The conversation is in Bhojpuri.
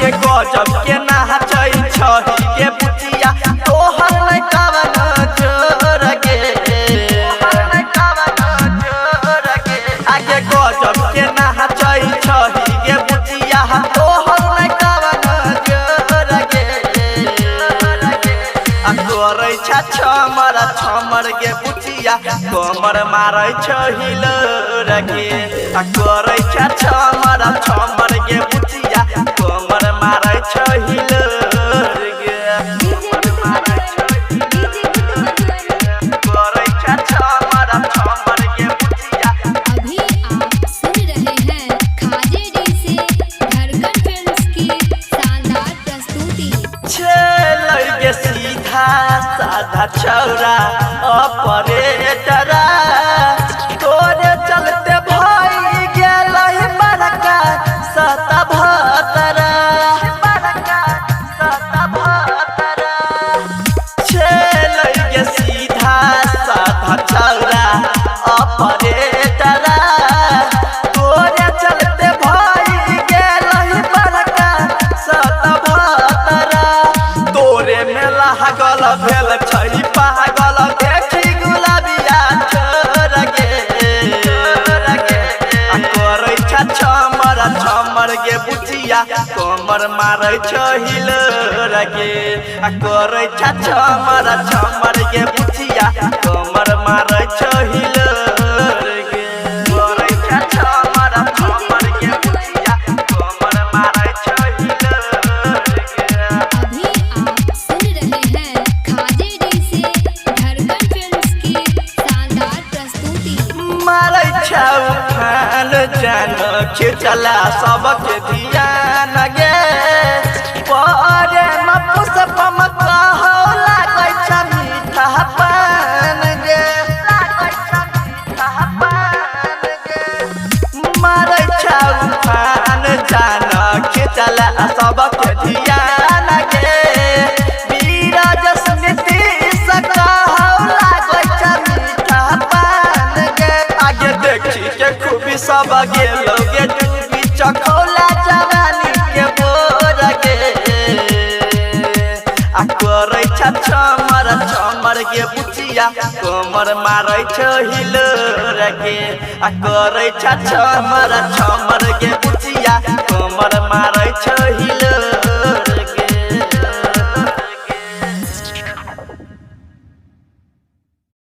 आगे गजब के नाचै छही के बुचिया तोहर नै कवन जोर के आगे गजब के नाचै छही के बुचिया तोहर नै कवन जोर के तोरै छमर छमर के बुचिया कमर मारै छहिल रगे तोरै छमर छमर के बुचिया कमर मारै छहिल रगे तोरै छमर छमर के बुचिया। अभी आप सुन रहे हैं खाजे डी से धड़कन फिल्म्स की शानदार प्रस्तुति। छेलै के सीधा साधा छौरा ऑपरेटर तोरे चलते भई गेलै बड़का सतभतरा छेलै के सीधा साधा छौरा ऑपरेटर तोरे चलते भई गेलै बड़का सतभतरा तोरे में लागल भेल छै पागल देखी गुलाबिया छोर के करै छमर छमर के बुचिया कमर मारै छहिल रगे करै छमर छमर के बुचिया कमर मारै छहिल रगे करै छमर छमर के बुचिया कमर मारै छहिल रगे। अभी आप सुन रहे हैं खाजे डी से धड़कन फिल्म्स की शानदार प्रस्तुति। मारै छौ खान जान खिचला सबके ध्यान गे परे म पुष्पम कहौ लागै छ मीठा पान गे मारै छौ खान जान खिचला सबके ध्यान गे बीरज स्मृति कहौ लागै छ मीठा पान गे आगे देखी के खूबी सब गेलो गे डूबी चखौला जवानी के बोर गे करै छमर छमर के बुचिया कमर मारै छहिल रगे करै छमर छमर के बुचिया कमर मारै छहिल